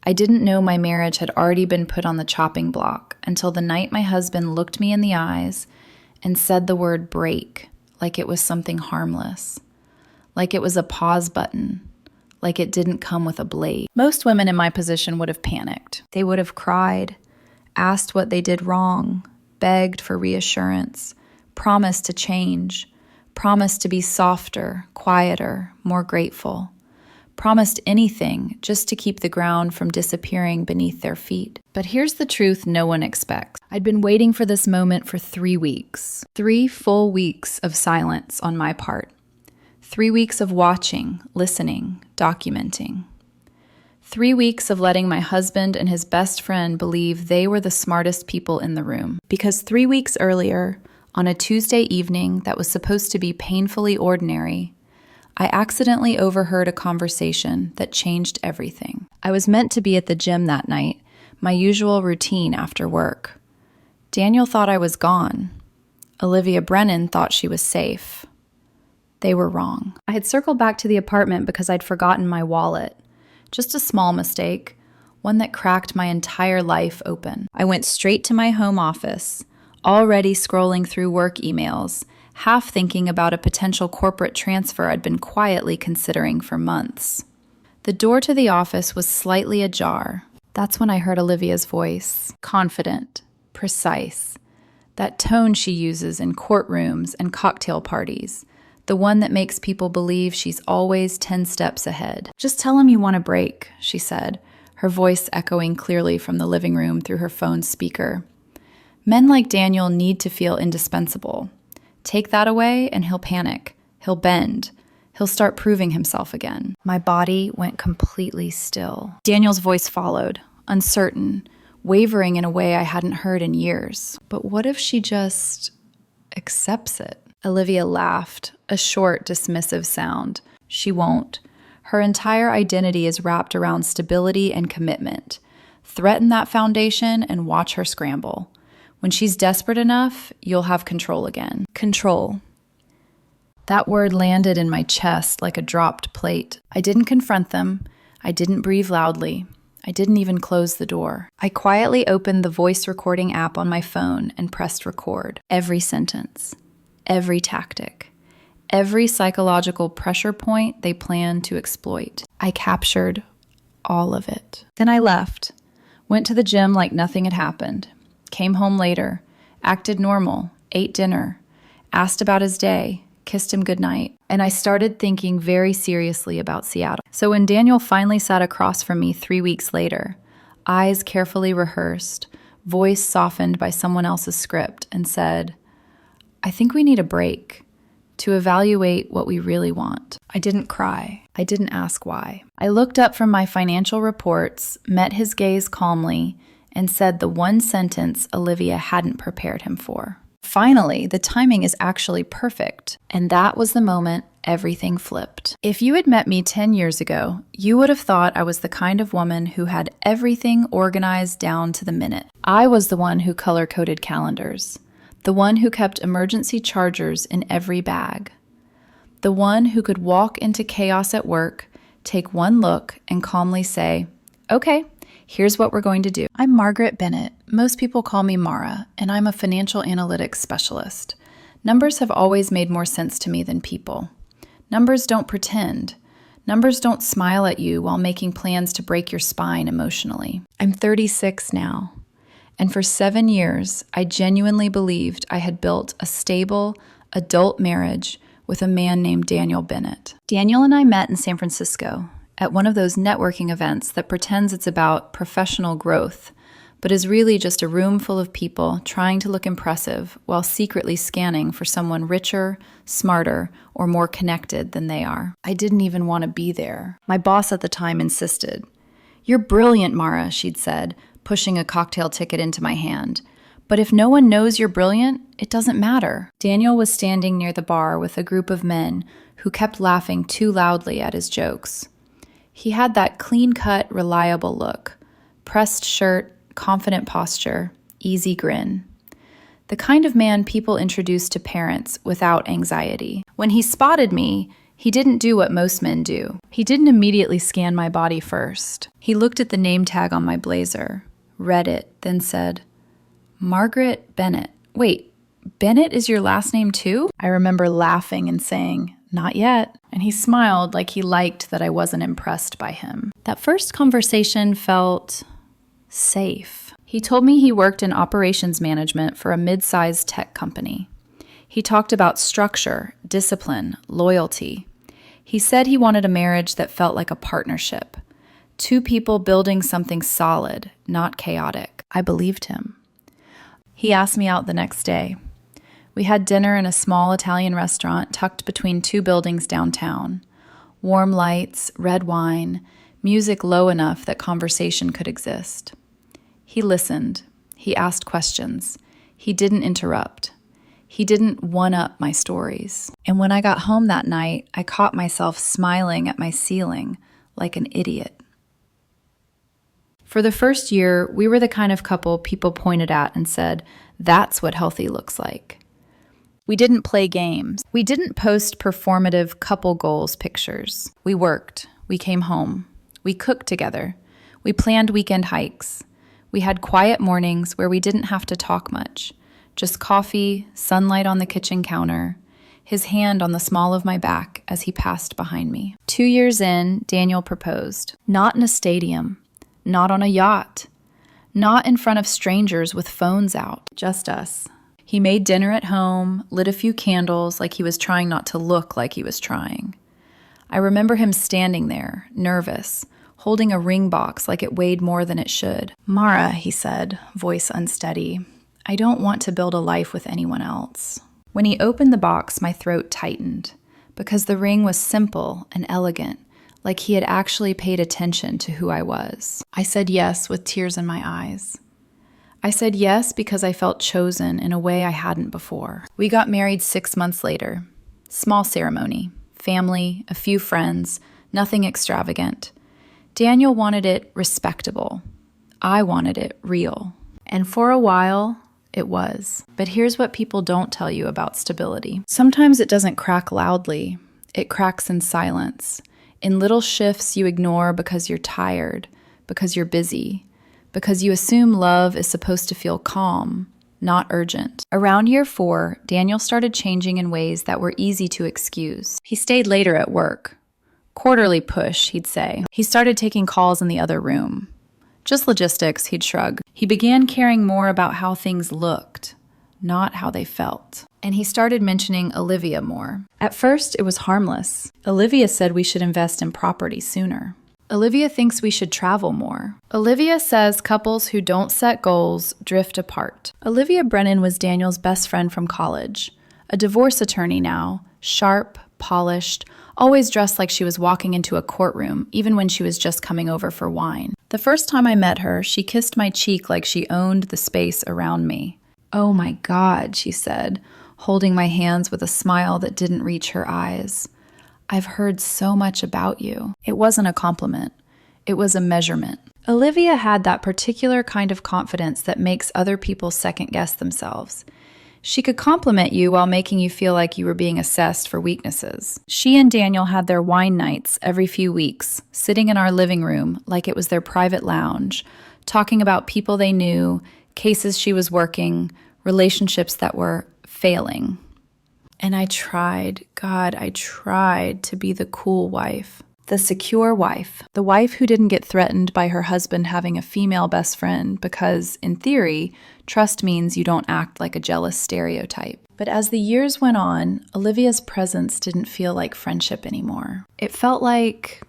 I didn't know my marriage had already been put on the chopping block until the night my husband looked me in the eyes and said the word break like it was something harmless, like it was a pause button, like it didn't come with a blade. Most women in my position would have panicked. They would have cried, asked what they did wrong, begged for reassurance, promised to change, promised to be softer, quieter, more grateful, promised anything just to keep the ground from disappearing beneath their feet. But here's the truth no one expects. I'd been waiting for this moment for 3 weeks. 3 full weeks of silence on my part. 3 weeks of watching, listening, documenting. 3 weeks of letting my husband and his best friend believe they were the smartest people in the room. Because 3 weeks earlier, on a Tuesday evening that was supposed to be painfully ordinary, I accidentally overheard a conversation that changed everything. I was meant to be at the gym that night, my usual routine after work. Daniel thought I was gone. Olivia Brennan thought she was safe. They were wrong. I had circled back to the apartment because I'd forgotten my wallet. Just a small mistake, one that cracked my entire life open. I went straight to my home office, already scrolling through work emails, half thinking about a potential corporate transfer I'd been quietly considering for months. The door to the office was slightly ajar. That's when I heard Olivia's voice, confident, precise. That tone she uses in courtrooms and cocktail parties, the one that makes people believe she's always 10 steps ahead. "Just tell him you want a break," she said, her voice echoing clearly from the living room through her phone's speaker. Men like Daniel need to feel indispensable. Take that away and he'll panic. He'll bend. He'll start proving himself again. My body went completely still. Daniel's voice followed, uncertain, wavering in a way I hadn't heard in years. But what if she just accepts it? Olivia laughed, a short, dismissive sound. She won't. Her entire identity is wrapped around stability and commitment. Threaten that foundation and watch her scramble. When she's desperate enough, you'll have control again. Control. That word landed in my chest like a dropped plate. I didn't confront them. I didn't breathe loudly. I didn't even close the door. I quietly opened the voice recording app on my phone and pressed record. Every sentence, every tactic, every psychological pressure point they planned to exploit. I captured all of it. Then I left, went to the gym like nothing had happened. Came home later, acted normal, ate dinner, asked about his day, kissed him goodnight, and I started thinking very seriously about Seattle. So when Daniel finally sat across from me 3 weeks later, eyes carefully rehearsed, voice softened by someone else's script, and said, "I think we need a break to evaluate what we really want," I didn't cry. I didn't ask why. I looked up from my financial reports, met his gaze calmly, and said the one sentence Olivia hadn't prepared him for. Finally, the timing is actually perfect. And that was the moment everything flipped. If you had met me 10 years ago, you would have thought I was the kind of woman who had everything organized down to the minute. I was the one who color-coded calendars, the one who kept emergency chargers in every bag, the one who could walk into chaos at work, take one look, and calmly say, "Okay, here's what we're going to do." I'm Margaret Bennett. Most people call me Mara, and I'm a financial analytics specialist. Numbers have always made more sense to me than people. Numbers don't pretend. Numbers don't smile at you while making plans to break your spine emotionally. I'm 36 now, and for 7 years, I genuinely believed I had built a stable, adult marriage with a man named Daniel Bennett. Daniel and I met in San Francisco, at one of those networking events that pretends it's about professional growth, but is really just a room full of people trying to look impressive while secretly scanning for someone richer, smarter, or more connected than they are. I didn't even want to be there. My boss at the time insisted. "You're brilliant, Mara," she'd said, pushing a cocktail ticket into my hand. "But if no one knows you're brilliant, it doesn't matter." Daniel was standing near the bar with a group of men who kept laughing too loudly at his jokes. He had that clean-cut, reliable look, pressed shirt, confident posture, easy grin. The kind of man people introduce to parents without anxiety. When he spotted me, He didn't do what most men do. He didn't immediately scan my body first. He looked at the name tag on my blazer, read it, then said, "Margaret Bennett. Wait, Bennett is your last name too?" I remember laughing and saying, "Not yet." And he smiled like he liked that I wasn't impressed by him. That first conversation felt safe. He told me he worked in operations management for a mid-sized tech company. He talked about structure, discipline, loyalty. He said he wanted a marriage that felt like a partnership. Two people building something solid, not chaotic. I believed him. He asked me out the next day. We had dinner in a small Italian restaurant tucked between two buildings downtown. Warm lights, red wine, music low enough that conversation could exist. He listened. He asked questions. He didn't interrupt. He didn't one-up my stories. And when I got home that night, I caught myself smiling at my ceiling like an idiot. For the first year, we were the kind of couple people pointed at and said, "That's what healthy looks like." We didn't play games. We didn't post performative couple goals pictures. We worked. We came home. We cooked together. We planned weekend hikes. We had quiet mornings where we didn't have to talk much. Just coffee, sunlight on the kitchen counter, his hand on the small of my back as he passed behind me. 2 years in, Daniel proposed. Not in a stadium. Not on a yacht. Not in front of strangers with phones out. Just us. He made dinner at home, lit a few candles like he was trying not to look like he was trying. I remember him standing there, nervous, holding a ring box like it weighed more than it should. "Mara," he said, voice unsteady, "I don't want to build a life with anyone else." When he opened the box, my throat tightened, because the ring was simple and elegant, like he had actually paid attention to who I was. I said yes with tears in my eyes. I said yes because I felt chosen in a way I hadn't before. We got married 6 months later. Small ceremony, family, a few friends, nothing extravagant. Daniel wanted it respectable. I wanted it real. And for a while, it was. But here's what people don't tell you about stability. Sometimes it doesn't crack loudly. It cracks in silence, in little shifts you ignore because you're tired, because you're busy, because you assume love is supposed to feel calm, not urgent. Around year 4, Daniel started changing in ways that were easy to excuse. He stayed later at work. Quarterly push, he'd say. He started taking calls in the other room. Just logistics, he'd shrug. He began caring more about how things looked, not how they felt. And he started mentioning Olivia more. At first, it was harmless. Olivia said we should invest in property sooner. Olivia thinks we should travel more. Olivia says couples who don't set goals drift apart. Olivia Brennan was Daniel's best friend from college. A divorce attorney now, sharp, polished, always dressed like she was walking into a courtroom, even when she was just coming over for wine. The first time I met her, she kissed my cheek like she owned the space around me. "Oh my God," she said, holding my hands with a smile that didn't reach her eyes. "I've heard so much about you." It wasn't a compliment. It was a measurement. Olivia had that particular kind of confidence that makes other people second-guess themselves. She could compliment you while making you feel like you were being assessed for weaknesses. She and Daniel had their wine nights every few weeks, sitting in our living room like it was their private lounge, talking about people they knew, cases she was working, relationships that were failing. And I tried to be the cool wife, the secure wife, the wife who didn't get threatened by her husband having a female best friend because, in theory, trust means you don't act like a jealous stereotype. But as the years went on, Olivia's presence didn't feel like friendship anymore. It felt like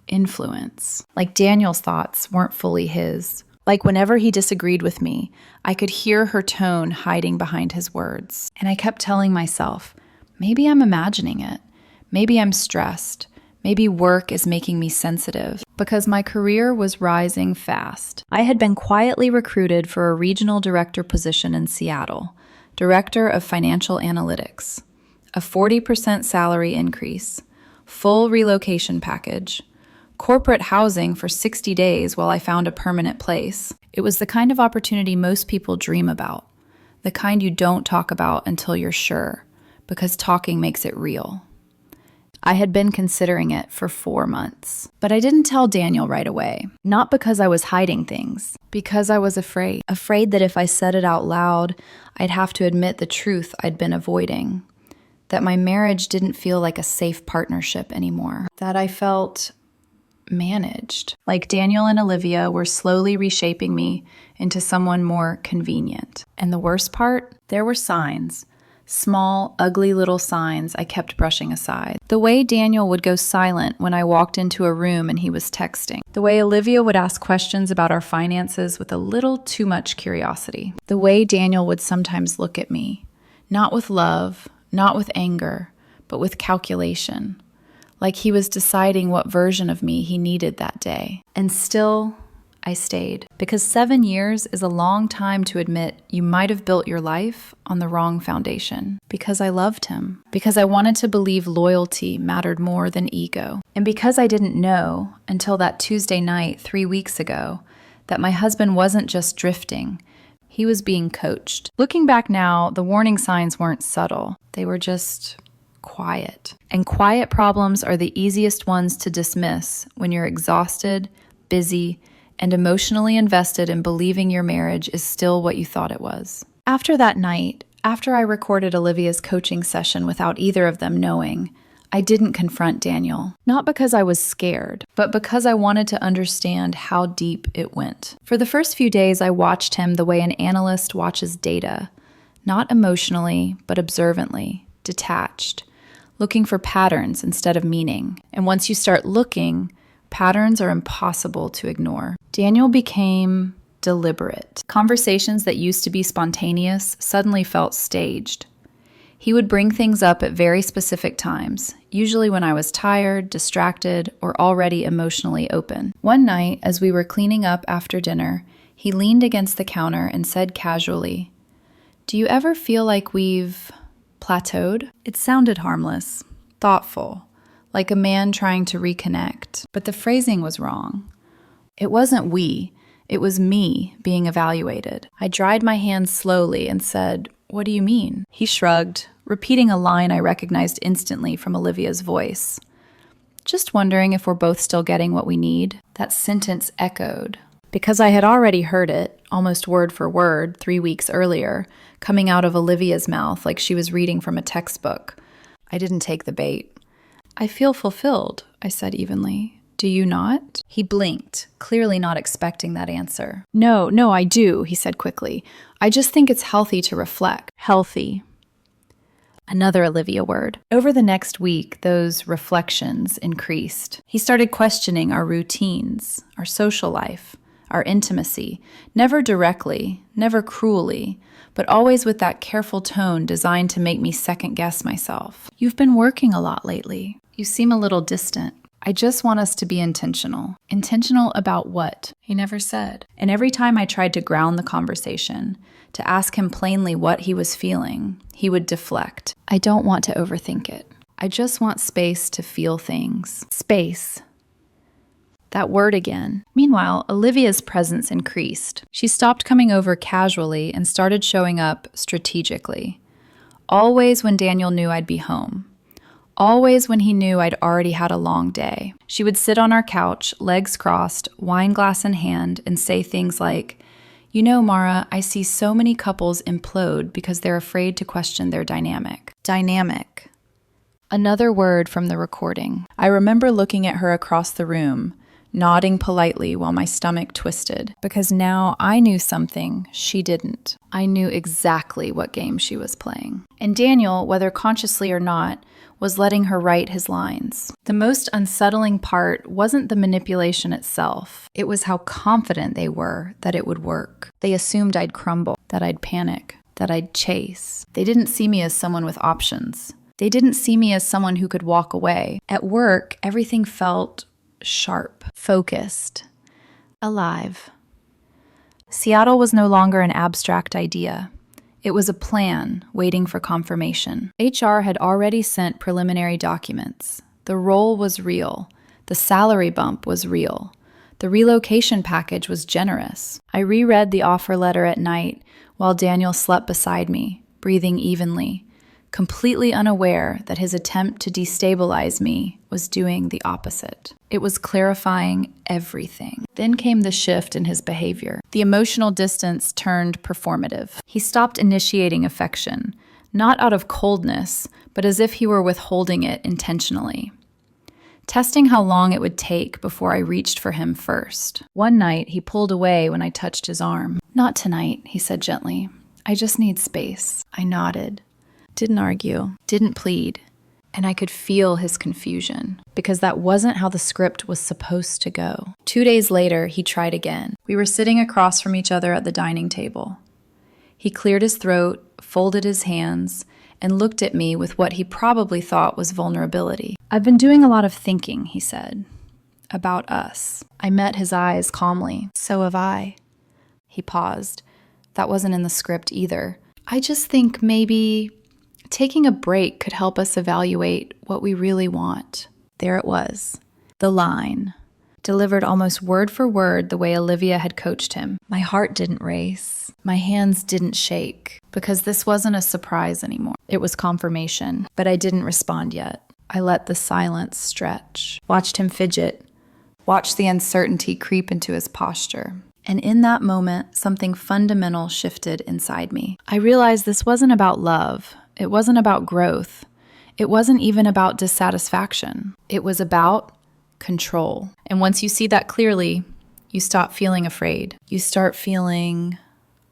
influence, like Daniel's thoughts weren't fully his. Like whenever he disagreed with me, I could hear her tone hiding behind his words. And I kept telling myself, maybe I'm imagining it. Maybe I'm stressed. Maybe work is making me sensitive. Because my career was rising fast. I had been quietly recruited for a regional director position in Seattle, director of financial analytics, a 40% salary increase, full relocation package, corporate housing for 60 days while I found a permanent place. It was the kind of opportunity most people dream about, the kind you don't talk about until you're sure, because talking makes it real. I had been considering it for 4 months. But I didn't tell Daniel right away. Not because I was hiding things, because I was afraid. Afraid that if I said it out loud, I'd have to admit the truth I'd been avoiding. That my marriage didn't feel like a safe partnership anymore. That I felt managed. Like Daniel and Olivia were slowly reshaping me into someone more convenient. And the worst part? There were signs. Small, ugly little signs I kept brushing aside. The way Daniel would go silent when I walked into a room and he was texting. The way Olivia would ask questions about our finances with a little too much curiosity. The way Daniel would sometimes look at me, not with love, not with anger, but with calculation. Like he was deciding what version of me he needed that day. And still, I stayed. Because 7 years is a long time to admit you might have built your life on the wrong foundation. Because I loved him. Because I wanted to believe loyalty mattered more than ego. And because I didn't know, until that Tuesday night 3 weeks ago, that my husband wasn't just drifting. He was being coached. Looking back now, the warning signs weren't subtle. They were just quiet. And quiet problems are the easiest ones to dismiss when you're exhausted, busy, and emotionally invested in believing your marriage is still what you thought it was. After that night, after I recorded Olivia's coaching session without either of them knowing, I didn't confront Daniel. Not because I was scared, but because I wanted to understand how deep it went. For the first few days, I watched him the way an analyst watches data, not emotionally, but observantly, detached, looking for patterns instead of meaning. And once you start looking, patterns are impossible to ignore. Daniel became deliberate. Conversations that used to be spontaneous suddenly felt staged. He would bring things up at very specific times, usually when I was tired, distracted, or already emotionally open. One night, as we were cleaning up after dinner, he leaned against the counter and said casually, "Do you ever feel like we've plateaued?" It sounded harmless, thoughtful, like a man trying to reconnect, but the phrasing was wrong. It wasn't we, it was me being evaluated. I dried my hands slowly and said, "What do you mean?" He shrugged, repeating a line I recognized instantly from Olivia's voice. "Just wondering if we're both still getting what we need." That sentence echoed, because I had already heard it, almost word for word, 3 weeks earlier, coming out of Olivia's mouth like she was reading from a textbook. I didn't take the bait. "I feel fulfilled," I said evenly. "Do you not?" He blinked, clearly not expecting that answer. No, I do," he said quickly. "I just think it's healthy to reflect." Healthy. Another Olivia word. Over the next week, those reflections increased. He started questioning our routines, our social life, our intimacy, never directly, never cruelly, but always with that careful tone designed to make me second-guess myself. "You've been working a lot lately. You seem a little distant. I just want us to be intentional." Intentional about what? He never said. And every time I tried to ground the conversation, to ask him plainly what he was feeling, he would deflect. "I don't want to overthink it. I just want space to feel things." Space. That word again. Meanwhile, Olivia's presence increased. She stopped coming over casually and started showing up strategically. Always when Daniel knew I'd be home. Always when he knew I'd already had a long day. She would sit on our couch, legs crossed, wine glass in hand, and say things like, "You know, Mara, I see so many couples implode because they're afraid to question their dynamic." Dynamic. Another word from the recording. I remember looking at her across the room, nodding politely while my stomach twisted, because now I knew something she didn't. I knew exactly what game she was playing. And Daniel, whether consciously or not, was letting her write his lines. The most unsettling part wasn't the manipulation itself. It was how confident they were that it would work. They assumed I'd crumble, that I'd panic, that I'd chase. They didn't see me as someone with options. They didn't see me as someone who could walk away. At work, everything felt sharp, focused, alive. Seattle was no longer an abstract idea. It was a plan waiting for confirmation. HR had already sent preliminary documents. The role was real. The salary bump was real. The relocation package was generous. I reread the offer letter at night while Daniel slept beside me, breathing evenly, completely unaware that his attempt to destabilize me was doing the opposite. It was clarifying everything. Then came the shift in his behavior. The emotional distance turned performative. He stopped initiating affection, not out of coldness, but as if he were withholding it intentionally. Testing how long it would take before I reached for him first. One night, he pulled away when I touched his arm. "Not tonight," he said gently. "I just need space." I nodded. Didn't argue, didn't plead, and I could feel his confusion, because that wasn't how the script was supposed to go. 2 days later, he tried again. We were sitting across from each other at the dining table. He cleared his throat, folded his hands, and looked at me with what he probably thought was vulnerability. "I've been doing a lot of thinking," he said, "about us." I met his eyes calmly. "So have I." He paused. That wasn't in the script either. "I just think maybe taking a break could help us evaluate what we really want." There it was, the line, delivered almost word for word the way Olivia had coached him. My heart didn't race. My hands didn't shake, because this wasn't a surprise anymore. It was confirmation, but I didn't respond yet. I let the silence stretch, watched him fidget, watched the uncertainty creep into his posture. And in that moment, something fundamental shifted inside me. I realized this wasn't about love. It wasn't about growth. It wasn't even about dissatisfaction. It was about control. And once you see that clearly, you stop feeling afraid. You start feeling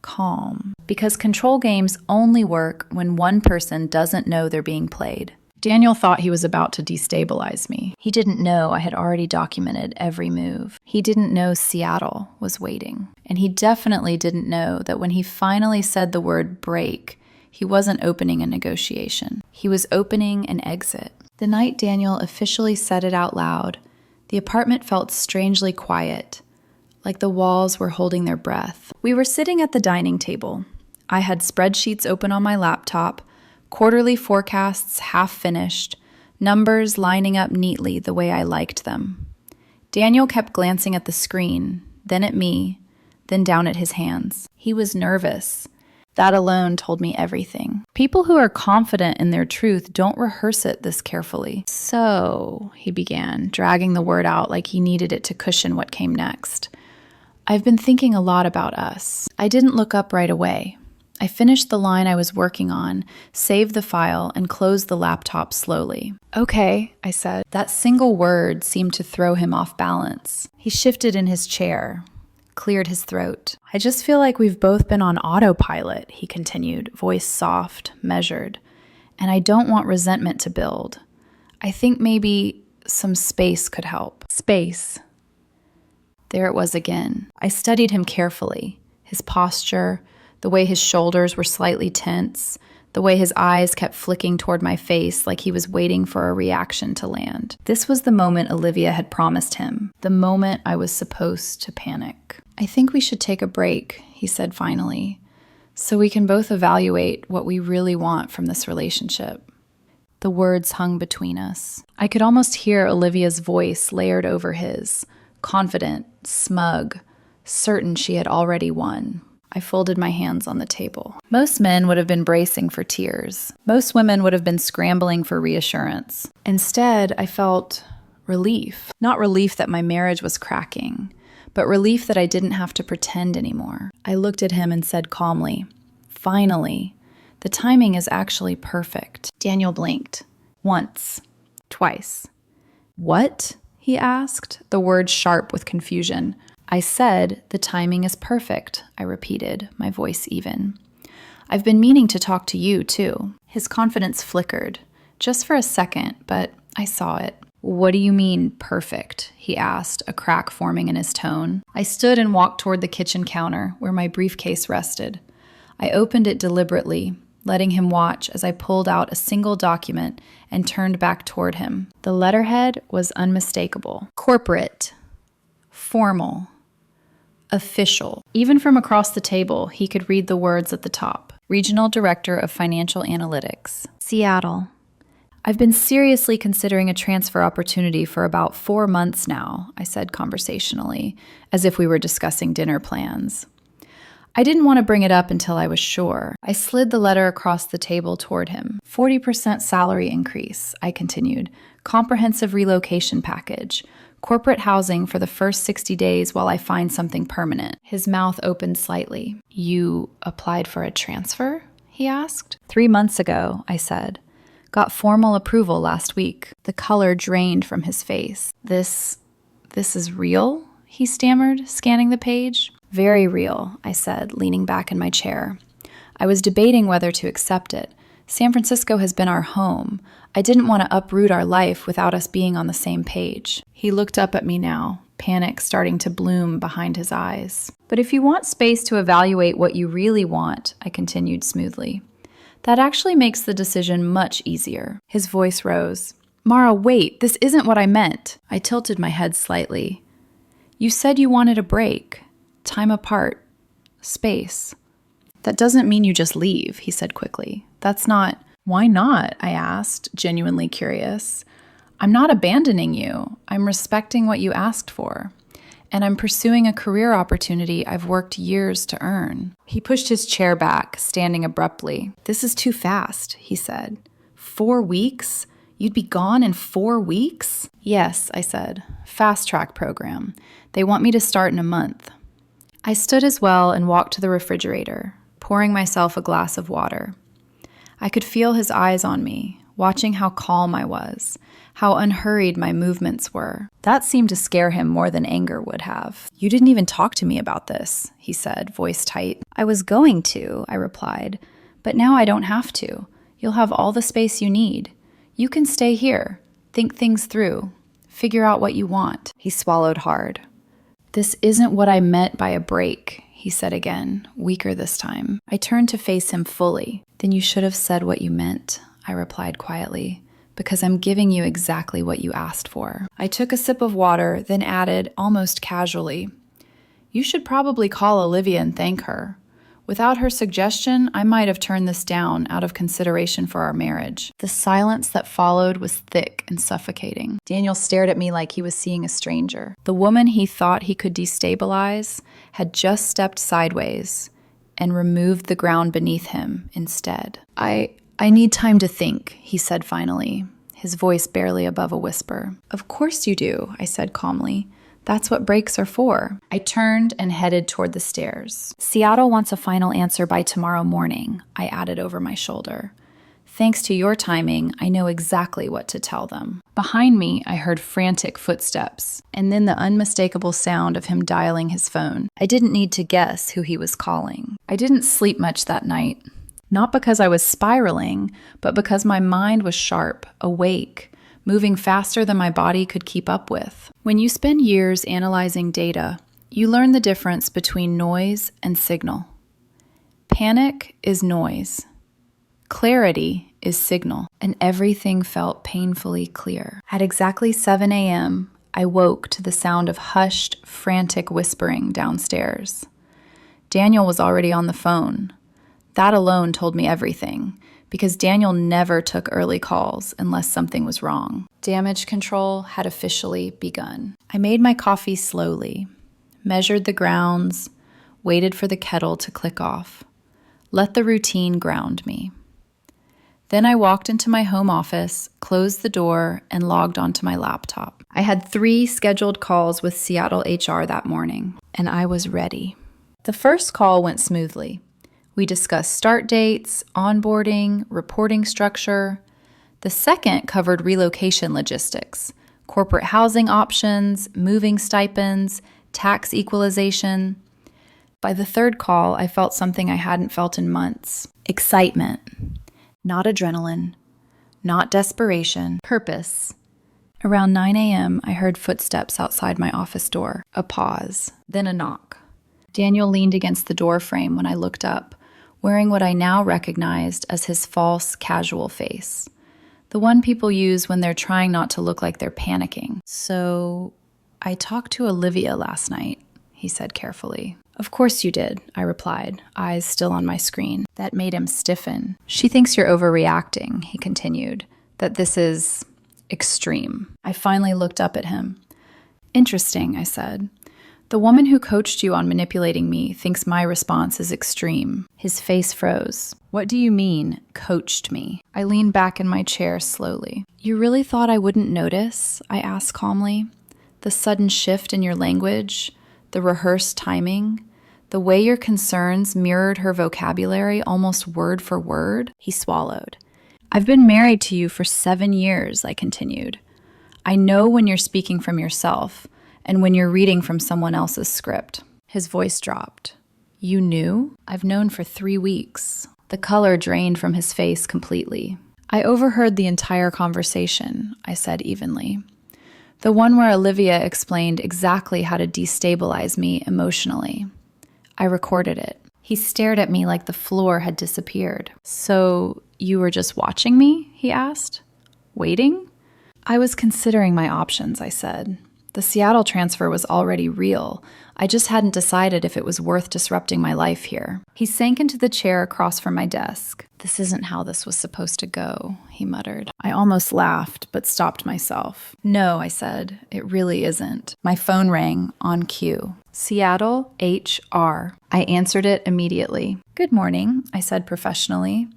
calm. Because control games only work when one person doesn't know they're being played. Daniel thought he was about to destabilize me. He didn't know I had already documented every move. He didn't know Seattle was waiting. And he definitely didn't know that when he finally said the word break, he wasn't opening a negotiation. He was opening an exit. The night Daniel officially said it out loud, the apartment felt strangely quiet, like the walls were holding their breath. We were sitting at the dining table. I had spreadsheets open on my laptop, quarterly forecasts half finished, numbers lining up neatly the way I liked them. Daniel kept glancing at the screen, then at me, then down at his hands. He was nervous. That alone told me everything. People who are confident in their truth don't rehearse it this carefully. "So," he began, dragging the word out like he needed it to cushion what came next. "I've been thinking a lot about us." I didn't look up right away. I finished the line I was working on, saved the file, and closed the laptop slowly. "Okay," I said. That single word seemed to throw him off balance. He shifted in his chair, cleared his throat. "I just feel like we've both been on autopilot," he continued, voice soft, measured. "And I don't want resentment to build. I think maybe some space could help." Space. There it was again. I studied him carefully, his posture, the way his shoulders were slightly tense, the way his eyes kept flicking toward my face like he was waiting for a reaction to land. This was the moment Olivia had promised him, the moment I was supposed to panic. "I think we should take a break," he said finally, "so we can both evaluate what we really want from this relationship." The words hung between us. I could almost hear Olivia's voice layered over his, confident, smug, certain she had already won. I folded my hands on the table. Most men would have been bracing for tears. Most women would have been scrambling for reassurance. Instead, I felt relief. Not relief that my marriage was cracking, but relief that I didn't have to pretend anymore. I looked at him and said calmly, "Finally, the timing is actually perfect." Daniel blinked. Once. Twice. "What?" he asked, the words sharp with confusion. "I said the timing is perfect," I repeated, my voice even. "I've been meaning to talk to you, too." His confidence flickered, just for a second, but I saw it. "What do you mean, perfect?" he asked, a crack forming in his tone. I stood and walked toward the kitchen counter, where my briefcase rested. I opened it deliberately, letting him watch as I pulled out a single document and turned back toward him. The letterhead was unmistakable. Corporate. Formal. Official. Even from across the table, he could read the words at the top. Regional Director of Financial Analytics. Seattle. "I've been seriously considering a transfer opportunity for about 4 months now," I said conversationally, as if we were discussing dinner plans. I didn't want to bring it up until I was sure. I slid the letter across the table toward him. 40% salary increase, I continued. Comprehensive relocation package. Corporate housing for the first 60 days while I find something permanent. His mouth opened slightly. You applied for a transfer? He asked. 3 months ago, I said. Got formal approval last week. The color drained from his face. This is real? He stammered, scanning the page. Very real, I said, leaning back in my chair. I was debating whether to accept it. San Francisco has been our home. I didn't want to uproot our life without us being on the same page. He looked up at me now, panic starting to bloom behind his eyes. But if you want space to evaluate what you really want, I continued smoothly, that actually makes the decision much easier. His voice rose. Mara, wait, this isn't what I meant. I tilted my head slightly. You said you wanted a break. Time apart. Space. That doesn't mean you just leave, he said quickly. That's not... Why not? I asked, genuinely curious. I'm not abandoning you. I'm respecting what you asked for. And I'm pursuing a career opportunity I've worked years to earn. He pushed his chair back, standing abruptly. This is too fast, he said. 4 weeks? You'd be gone in 4 weeks? Yes, I said. Fast track program. They want me to start in a month. I stood as well and walked to the refrigerator, pouring myself a glass of water. I could feel his eyes on me, watching how calm I was, how unhurried my movements were. That seemed to scare him more than anger would have. You didn't even talk to me about this, he said, voice tight. I was going to, I replied, but now I don't have to. You'll have all the space you need. You can stay here, think things through, figure out what you want. He swallowed hard. This isn't what I meant by a break, he said again, weaker this time. I turned to face him fully. Then you should have said what you meant, I replied quietly, because I'm giving you exactly what you asked for. I took a sip of water, then added, almost casually, you should probably call Olivia and thank her. Without her suggestion, I might have turned this down out of consideration for our marriage. The silence that followed was thick and suffocating. Daniel stared at me like he was seeing a stranger. The woman he thought he could destabilize had just stepped sideways and removed the ground beneath him instead. I need time to think, he said finally, his voice barely above a whisper. Of course you do, I said calmly. That's what breaks are for. I turned and headed toward the stairs. Seattle wants a final answer by tomorrow morning, I added over my shoulder. Thanks to your timing, I know exactly what to tell them. Behind me, I heard frantic footsteps, and then the unmistakable sound of him dialing his phone. I didn't need to guess who he was calling. I didn't sleep much that night. Not because I was spiraling, but because my mind was sharp, awake, moving faster than my body could keep up with. When you spend years analyzing data, you learn the difference between noise and signal. Panic is noise. Clarity is signal, and everything felt painfully clear. At exactly 7 a.m., I woke to the sound of hushed, frantic whispering downstairs. Daniel was already on the phone. That alone told me everything, because Daniel never took early calls unless something was wrong. Damage control had officially begun. I made my coffee slowly, measured the grounds, waited for the kettle to click off, let the routine ground me. Then I walked into my home office, closed the door, and logged onto my laptop. I had 3 scheduled calls with Seattle HR that morning, and I was ready. The first call went smoothly. We discussed start dates, onboarding, reporting structure. The second covered relocation logistics, corporate housing options, moving stipends, tax equalization. By the third call, I felt something I hadn't felt in months. Excitement. Not adrenaline. Not desperation. Purpose. Around 9 a.m., I heard footsteps outside my office door. A pause. Then a knock. Daniel leaned against the door frame when I looked up, wearing what I now recognized as his false, casual face. The one people use when they're trying not to look like they're panicking. So, I talked to Olivia last night, he said carefully. Of course you did, I replied, eyes still on my screen. That made him stiffen. She thinks you're overreacting, he continued, that this is extreme. I finally looked up at him. Interesting, I said. The woman who coached you on manipulating me thinks my response is extreme. His face froze. What do you mean, coached me? I leaned back in my chair slowly. You really thought I wouldn't notice? I asked calmly. The sudden shift in your language, the rehearsed timing, the way your concerns mirrored her vocabulary almost word for word? He swallowed. I've been married to you for 7 years, I continued. I know when you're speaking from yourself and when you're reading from someone else's script. His voice dropped. You knew? I've known for 3 weeks. The color drained from his face completely. I overheard the entire conversation, I said evenly. The one where Olivia explained exactly how to destabilize me emotionally. I recorded it. He stared at me like the floor had disappeared. So you were just watching me? He asked. Waiting? I was considering my options, I said. The Seattle transfer was already real. I just hadn't decided if it was worth disrupting my life here. He sank into the chair across from my desk. This isn't how this was supposed to go, he muttered. I almost laughed, but stopped myself. No, I said, it really isn't. My phone rang on cue. Seattle, HR. I answered it immediately. Good morning, I said professionally.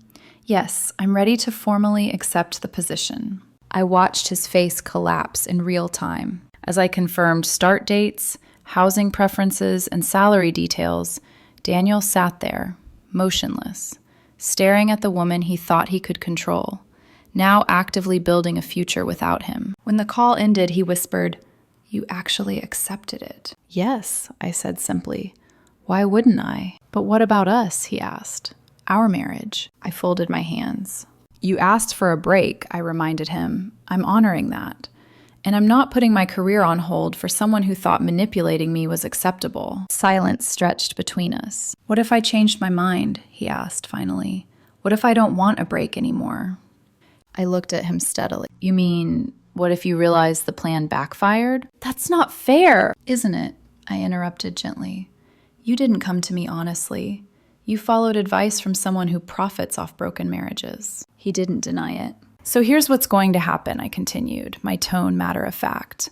Yes, I'm ready to formally accept the position. I watched his face collapse in real time. As I confirmed start dates, housing preferences, and salary details, Daniel sat there, motionless, staring at the woman he thought he could control, now actively building a future without him. When the call ended, he whispered, You actually accepted it. Yes, I said simply. Why wouldn't I? But what about us? He asked. Our marriage. I folded my hands. You asked for a break, I reminded him. I'm honoring that. And I'm not putting my career on hold for someone who thought manipulating me was acceptable. Silence stretched between us. What if I changed my mind? He asked finally. What if I don't want a break anymore? I looked at him steadily. You mean, what if you realize the plan backfired? That's not fair, isn't it? I interrupted gently. You didn't come to me honestly. You followed advice from someone who profits off broken marriages. He didn't deny it. So here's what's going to happen, I continued, my tone matter of fact.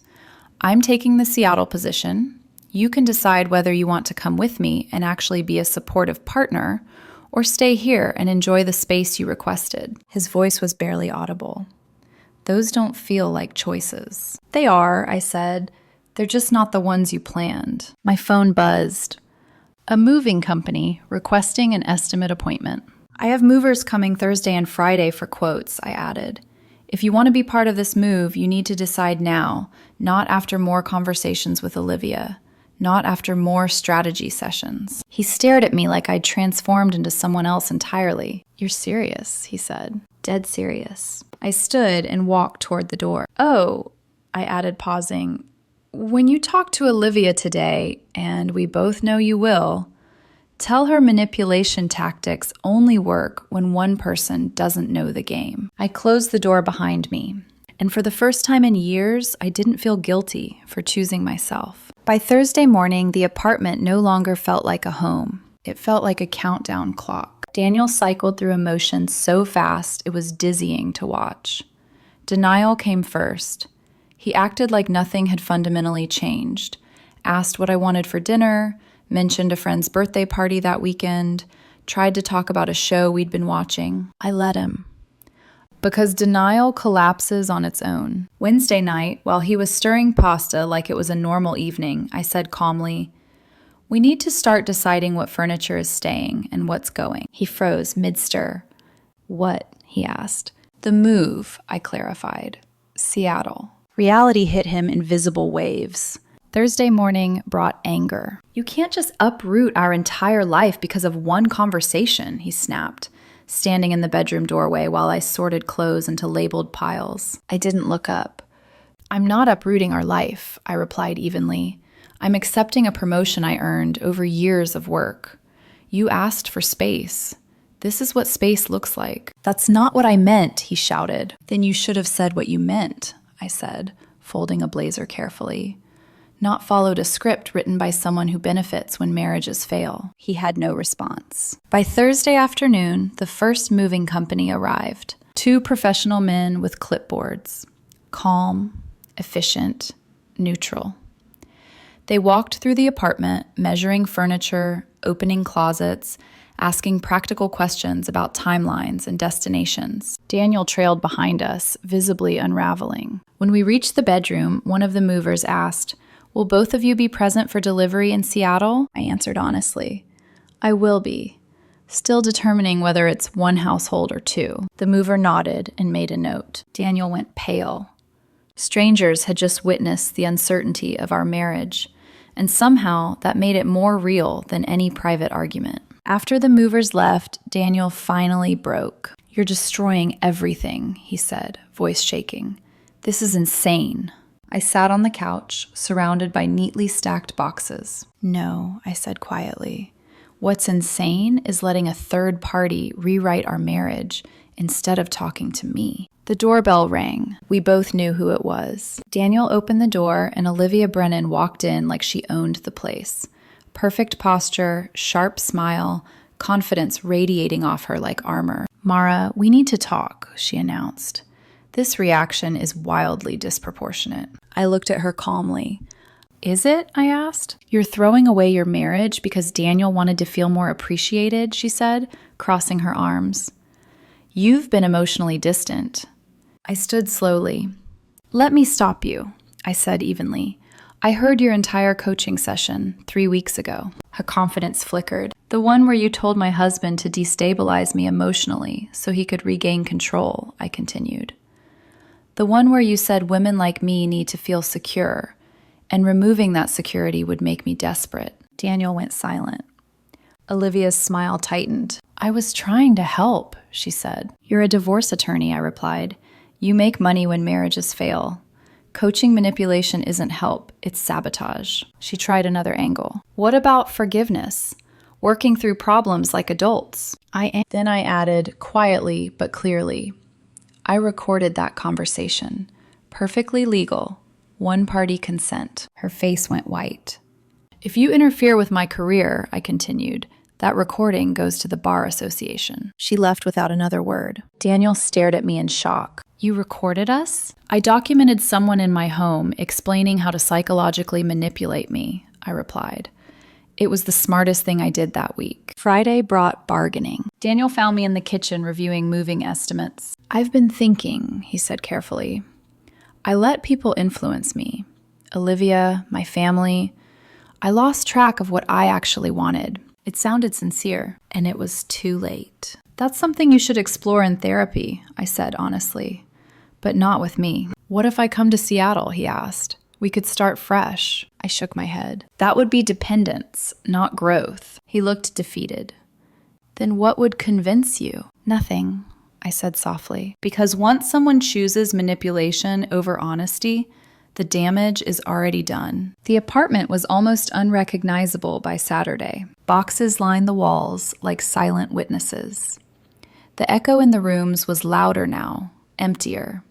I'm taking the Seattle position. You can decide whether you want to come with me and actually be a supportive partner, or stay here and enjoy the space you requested. His voice was barely audible. Those don't feel like choices. They are, I said. They're just not the ones you planned. My phone buzzed. A moving company requesting an estimate appointment. I have movers coming Thursday and Friday for quotes, I added. If you want to be part of this move, you need to decide now, not after more conversations with Olivia, not after more strategy sessions. He stared at me like I'd transformed into someone else entirely. You're serious, he said. Dead serious. I stood and walked toward the door. Oh, I added, pausing. When you talk to Olivia today, and we both know you will, tell her manipulation tactics only work when one person doesn't know the game. I closed the door behind me, and for the first time in years, I didn't feel guilty for choosing myself. By Thursday morning, the apartment no longer felt like a home. It felt like a countdown clock. Daniel cycled through emotions so fast it was dizzying to watch. Denial came first. He acted like nothing had fundamentally changed, asked what I wanted for dinner, mentioned a friend's birthday party that weekend, tried to talk about a show we'd been watching. I let him. Because denial collapses on its own. Wednesday night, while he was stirring pasta like it was a normal evening, I said calmly, "We need to start deciding what furniture is staying and what's going." He froze mid-stir. "What?" he asked. "The move," I clarified. "Seattle." Reality hit him in visible waves. Thursday morning brought anger. "You can't just uproot our entire life because of one conversation," he snapped, standing in the bedroom doorway while I sorted clothes into labeled piles. I didn't look up. "I'm not uprooting our life," I replied evenly. "I'm accepting a promotion I earned over years of work. You asked for space. This is what space looks like." "That's not what I meant," he shouted. "Then you should have said what you meant," I said, folding a blazer carefully. "Not followed a script written by someone who benefits when marriages fail." He had no response. By Thursday afternoon, the first moving company arrived. 2 professional men with clipboards. Calm, efficient, neutral. They walked through the apartment, measuring furniture, opening closets, asking practical questions about timelines and destinations. Daniel trailed behind us, visibly unraveling. When we reached the bedroom, one of the movers asked, "Will both of you be present for delivery in Seattle?" I answered honestly, "I will be," still determining whether it's one household or two. The mover nodded and made a note. Daniel went pale. Strangers had just witnessed the uncertainty of our marriage, and somehow that made it more real than any private argument. After the movers left, Daniel finally broke. "You're destroying everything," he said, voice shaking. "This is insane." I sat on the couch, surrounded by neatly stacked boxes. "No," I said quietly. "What's insane is letting a third party rewrite our marriage instead of talking to me." The doorbell rang. We both knew who it was. Daniel opened the door, and Olivia Brennan walked in like she owned the place. Perfect posture, sharp smile, confidence radiating off her like armor. "Mara, we need to talk," she announced. This reaction is wildly disproportionate. I looked at her calmly. "Is it?" I asked. "You're throwing away your marriage because Daniel wanted to feel more appreciated," she said, crossing her arms. "You've been emotionally distant." I stood slowly. "Let me stop you," I said evenly. "I heard your entire coaching session 3 weeks ago." Her confidence flickered. "The one where you told my husband to destabilize me emotionally so he could regain control," I continued. "The one where you said women like me need to feel secure, and removing that security would make me desperate." Daniel went silent. Olivia's smile tightened. "I was trying to help," she said. "You're a divorce attorney," I replied. "You make money when marriages fail. Coaching manipulation isn't help, it's sabotage." She tried another angle. "What about forgiveness? Working through problems like adults?" Then I added, quietly but clearly, "I recorded that conversation. Perfectly legal. One-party consent." Her face went white. "If you interfere with my career," I continued, "that recording goes to the Bar Association." She left without another word. Daniel stared at me in shock. "You recorded us?" "I documented someone in my home explaining how to psychologically manipulate me," I replied. "It was the smartest thing I did that week." Friday brought bargaining. Daniel found me in the kitchen reviewing moving estimates. "I've been thinking," he said carefully. "I let people influence me. Olivia, my family. I lost track of what I actually wanted." It sounded sincere, and it was too late. "That's something you should explore in therapy," I said honestly. "But not with me." "What if I come to Seattle?" he asked. "We could start fresh." I shook my head. "That would be dependence, not growth." He looked defeated. "Then what would convince you?" "Nothing," I said softly. Because once someone chooses manipulation over honesty, the damage is already done. The apartment was almost unrecognizable by Saturday. Boxes lined the walls like silent witnesses. The echo in the rooms was louder now, emptier.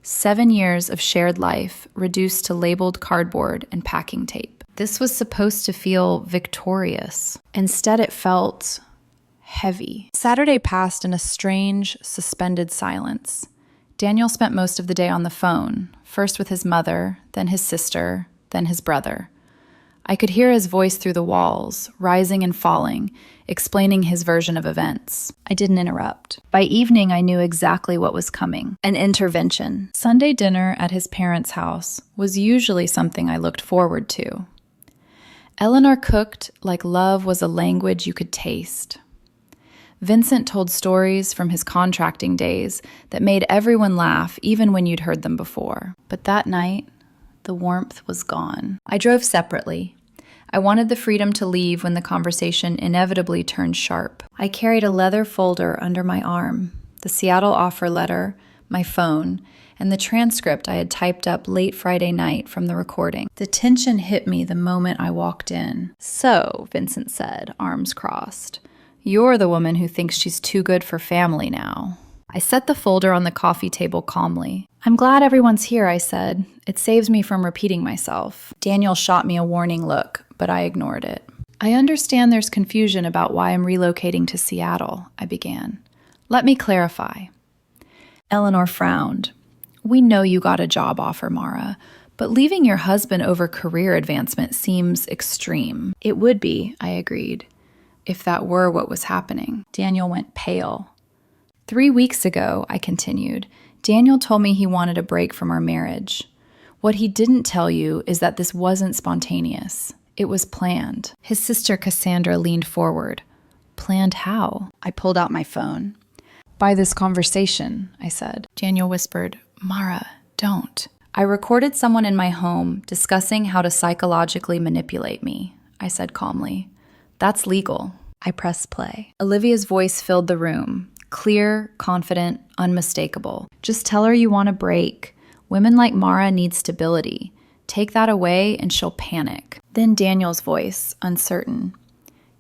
7 years of shared life reduced to labeled cardboard and packing tape. This was supposed to feel victorious. Instead, it felt heavy. Saturday passed in a strange, suspended silence. Daniel spent most of the day on the phone, first with his mother, then his sister, then his brother. I could hear his voice through the walls, rising and falling, explaining his version of events. I didn't interrupt. By evening, I knew exactly what was coming. An intervention. Sunday dinner at his parents' house was usually something I looked forward to. Eleanor cooked like love was a language you could taste. Vincent told stories from his contracting days that made everyone laugh even when you'd heard them before. But that night, the warmth was gone. I drove separately. I wanted the freedom to leave when the conversation inevitably turned sharp. I carried a leather folder under my arm, the Seattle offer letter, my phone, and the transcript I had typed up late Friday night from the recording. The tension hit me the moment I walked in. "So," Vincent said, arms crossed, "you're the woman who thinks she's too good for family now." I set the folder on the coffee table calmly. "I'm glad everyone's here," I said. "It saves me from repeating myself." Daniel shot me a warning look, but I ignored it. "I understand there's confusion about why I'm relocating to Seattle," I began. "Let me clarify." Eleanor frowned. "We know you got a job offer, Mara, But leaving your husband over career advancement seems extreme. It would be, I agreed, if that were what was happening. Daniel went pale. 3 weeks ago, I continued, Daniel told me he wanted a break from our marriage. What he didn't tell you is that this wasn't spontaneous. It was planned. His sister Cassandra leaned forward. Planned how? I pulled out my phone. By this conversation, I said. Daniel whispered, Mara, don't. I recorded someone in my home discussing how to psychologically manipulate me, I said calmly. That's legal. I pressed play. Olivia's voice filled the room. Clear, confident, unmistakable. Just tell her you want a break. Women like Mara need stability. Take that away and she'll panic. Then Daniel's voice, uncertain.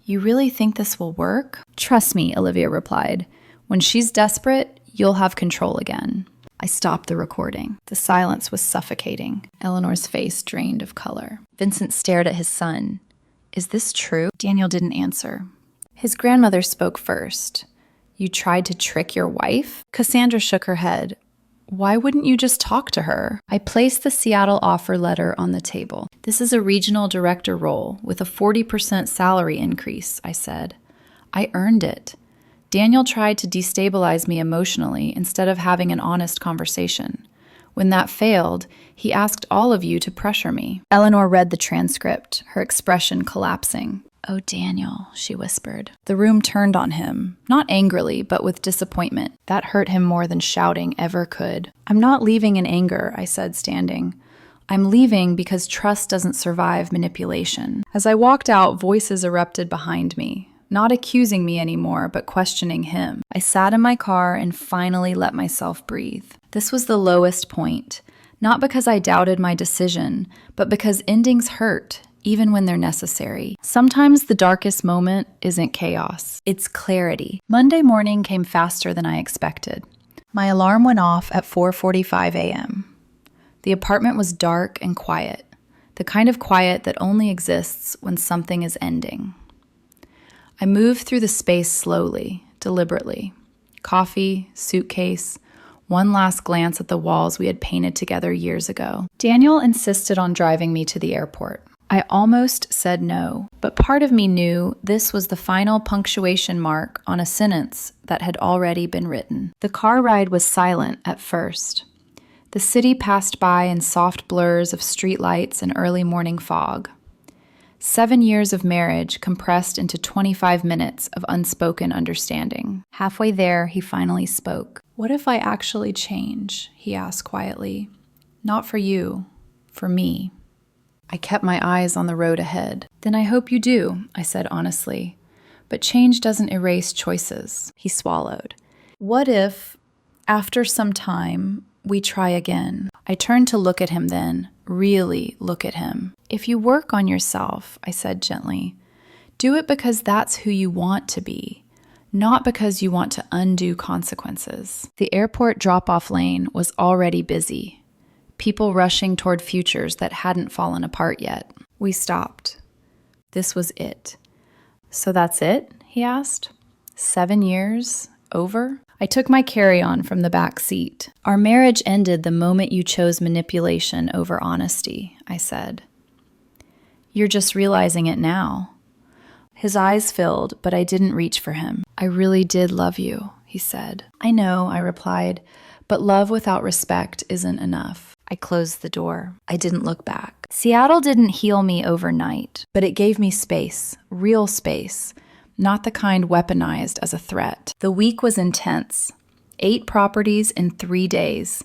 You really think this will work? Trust me, Olivia replied. When she's desperate, you'll have control again. I stopped the recording. The silence was suffocating. Eleanor's face drained of color. Vincent stared at his son. Is this true? Daniel didn't answer. His grandmother spoke first. You tried to trick your wife? Cassandra shook her head. Why wouldn't you just talk to her? I placed the Seattle offer letter on the table. This is a regional director role with a 40% salary increase, I said. I earned it. Daniel tried to destabilize me emotionally instead of having an honest conversation. When that failed, he asked all of you to pressure me. Eleanor read the transcript, her expression collapsing. Oh, Daniel, she whispered. The room turned on him, not angrily, but with disappointment. That hurt him more than shouting ever could. I'm not leaving in anger, I said, standing. I'm leaving because trust doesn't survive manipulation. As I walked out, voices erupted behind me, not accusing me anymore, but questioning him. I sat in my car and finally let myself breathe. This was the lowest point, not because I doubted my decision, but because endings hurt, even when they're necessary. Sometimes the darkest moment isn't chaos, it's clarity. Monday morning came faster than I expected. My alarm went off at 4:45 a.m. The apartment was dark and quiet, the kind of quiet that only exists when something is ending. I moved through the space slowly, deliberately. Coffee, suitcase, one last glance at the walls we had painted together years ago. Daniel insisted on driving me to the airport. I almost said no, but part of me knew this was the final punctuation mark on a sentence that had already been written. The car ride was silent at first. The city passed by in soft blurs of streetlights and early morning fog. 7 years of marriage compressed into 25 minutes of unspoken understanding. Halfway there, he finally spoke. What if I actually change? He asked quietly. Not for you, for me. I kept my eyes on the road ahead. Then I hope you do, I said honestly. But change doesn't erase choices. He swallowed. What if, after some time, we try again? I turned to look at him then, really look at him. If you work on yourself, I said gently, do it because that's who you want to be, not because you want to undo consequences. The airport drop-off lane was already busy. People rushing toward futures that hadn't fallen apart yet. We stopped. This was it. So that's it? He asked. 7 years? Over? I took my carry-on from the back seat. Our marriage ended the moment you chose manipulation over honesty, I said. You're just realizing it now. His eyes filled, but I didn't reach for him. I really did love you, he said. I know, I replied, but love without respect isn't enough. I closed the door. I didn't look back. Seattle didn't heal me overnight, but it gave me space, real space, not the kind weaponized as a threat. The week was intense. 8 properties in 3 days,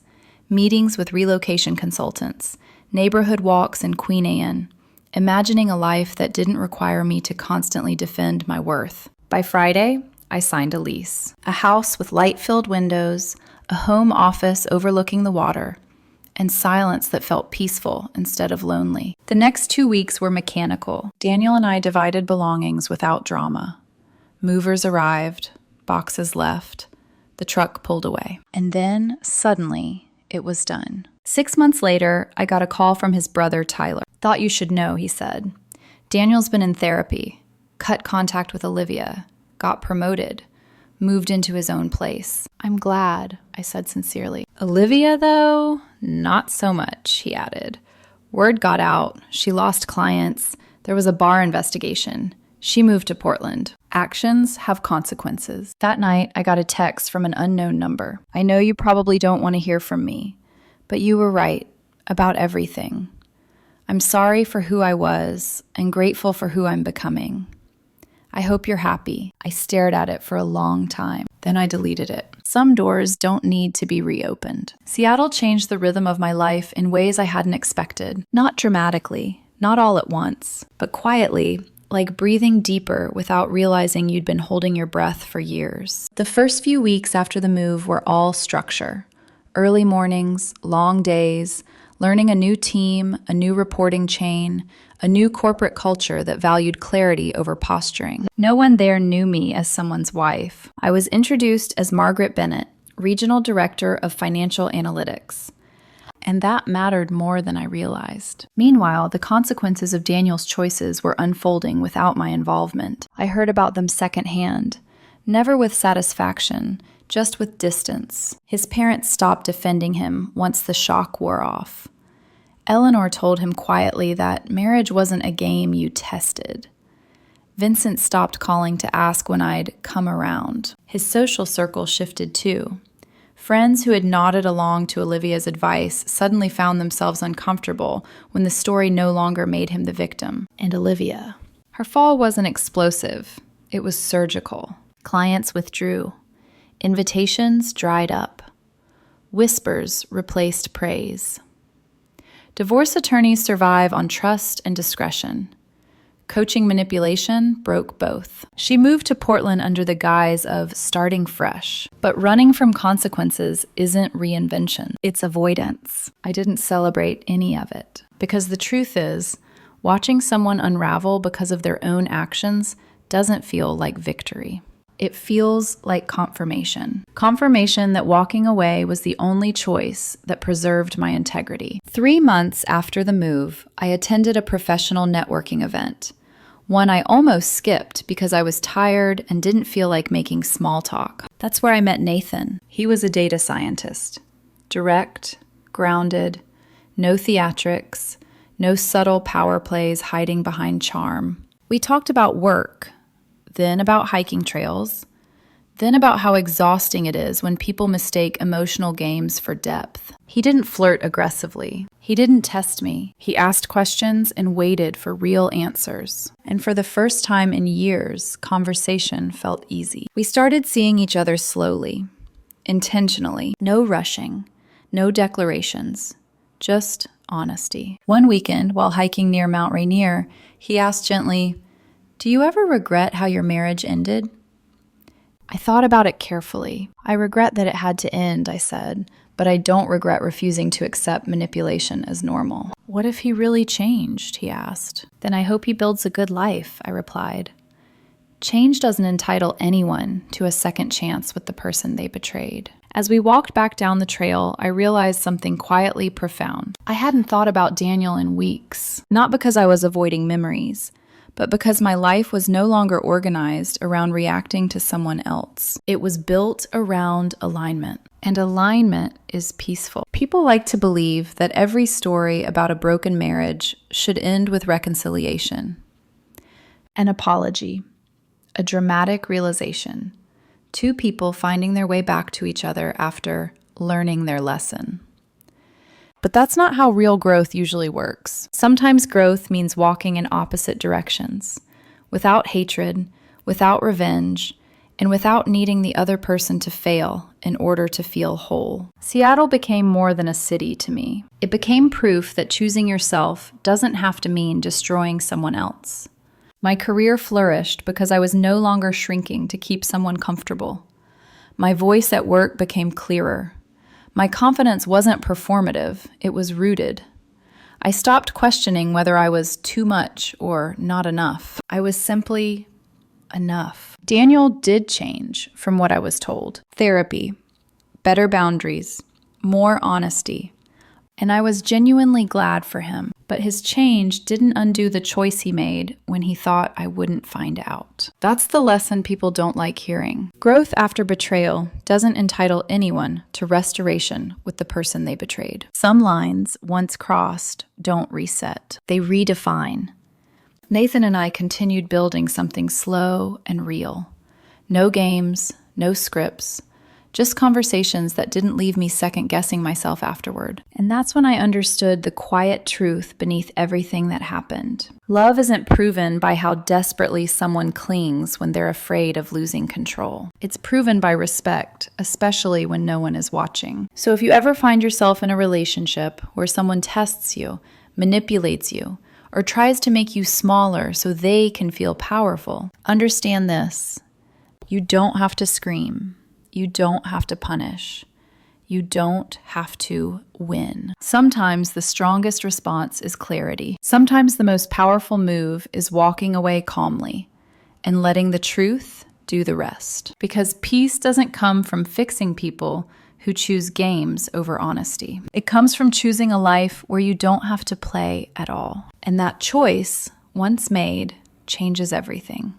meetings with relocation consultants, neighborhood walks in Queen Anne, imagining a life that didn't require me to constantly defend my worth. By Friday, I signed a lease. A house with light-filled windows, a home office overlooking the water, and silence that felt peaceful instead of lonely. The next 2 weeks were mechanical. Daniel and I divided belongings without drama. Movers arrived, boxes left, the truck pulled away. And then, suddenly, it was done. 6 months later, I got a call from his brother, Tyler. Thought you should know, he said. Daniel's been in therapy, cut contact with Olivia, got promoted, moved into his own place. I'm glad, I said sincerely. Olivia, though, not so much, he added. Word got out. She lost clients. There was a bar investigation. She moved to Portland. Actions have consequences. That night, I got a text from an unknown number. I know you probably don't want to hear from me, but you were right about everything. I'm sorry for who I was and grateful for who I'm becoming. I hope you're happy. I stared at it for a long time. Then I deleted it. Some doors don't need to be reopened. Seattle changed the rhythm of my life in ways I hadn't expected. Not dramatically, not all at once, but quietly, like breathing deeper without realizing you'd been holding your breath for years. The first few weeks after the move were all structure. Early mornings, long days, learning a new team, a new reporting chain, a new corporate culture that valued clarity over posturing. No one there knew me as someone's wife. I was introduced as Margaret Bennett, Regional Director of Financial Analytics. And that mattered more than I realized. Meanwhile, the consequences of Daniel's choices were unfolding without my involvement. I heard about them secondhand, never with satisfaction, just with distance. His parents stopped defending him once the shock wore off. Eleanor told him quietly that marriage wasn't a game you tested. Vincent stopped calling to ask when I'd come around. His social circle shifted too. Friends who had nodded along to Olivia's advice suddenly found themselves uncomfortable when the story no longer made him the victim. And Olivia. Her fall wasn't explosive. It was surgical. Clients withdrew. Invitations dried up. Whispers replaced praise. Divorce attorneys survive on trust and discretion. Coaching manipulation broke both. She moved to Portland under the guise of starting fresh. But running from consequences isn't reinvention. It's avoidance. I didn't celebrate any of it. Because the truth is, watching someone unravel because of their own actions doesn't feel like victory. It feels like confirmation. Confirmation that walking away was the only choice that preserved my integrity. 3 months after the move, I attended a professional networking event. One I almost skipped because I was tired and didn't feel like making small talk. That's where I met Nathan. He was a data scientist. Direct, grounded, no theatrics, no subtle power plays hiding behind charm. We talked about work, then about hiking trails, then about how exhausting it is when people mistake emotional games for depth. He didn't flirt aggressively. He didn't test me. He asked questions and waited for real answers. And for the first time in years, conversation felt easy. We started seeing each other slowly, intentionally. No rushing, no declarations, just honesty. One weekend, while hiking near Mount Rainier, he asked gently, "Do you ever regret how your marriage ended?" I thought about it carefully. I regret that it had to end, I said, but I don't regret refusing to accept manipulation as normal. What if he really changed, he asked. Then I hope he builds a good life, I replied. Change doesn't entitle anyone to a second chance with the person they betrayed. As we walked back down the trail, I realized something quietly profound. I hadn't thought about Daniel in weeks, not because I was avoiding memories, but because my life was no longer organized around reacting to someone else. It was built around alignment, and alignment is peaceful. People like to believe that every story about a broken marriage should end with reconciliation, an apology, a dramatic realization, two people finding their way back to each other after learning their lesson. But that's not how real growth usually works. Sometimes growth means walking in opposite directions, without hatred, without revenge, and without needing the other person to fail in order to feel whole. Seattle became more than a city to me. It became proof that choosing yourself doesn't have to mean destroying someone else. My career flourished because I was no longer shrinking to keep someone comfortable. My voice at work became clearer. My confidence wasn't performative, it was rooted. I stopped questioning whether I was too much or not enough. I was simply enough. Daniel did change from what I was told. Therapy, better boundaries, more honesty, And I was genuinely glad for him. But his change didn't undo the choice he made when he thought I wouldn't find out. That's the lesson people don't like hearing. Growth after betrayal doesn't entitle anyone to restoration with the person they betrayed. Some lines, once crossed, don't reset. They redefine. Nathan and I continued building something slow and real. No games, no scripts, just conversations that didn't leave me second-guessing myself afterward. And that's when I understood the quiet truth beneath everything that happened. Love isn't proven by how desperately someone clings when they're afraid of losing control. It's proven by respect, especially when no one is watching. So if you ever find yourself in a relationship where someone tests you, manipulates you, or tries to make you smaller so they can feel powerful, understand this. You don't have to scream. You don't have to punish. You don't have to win. Sometimes the strongest response is clarity. Sometimes the most powerful move is walking away calmly and letting the truth do the rest. Because peace doesn't come from fixing people who choose games over honesty. It comes from choosing a life where you don't have to play at all. And that choice, once made, changes everything.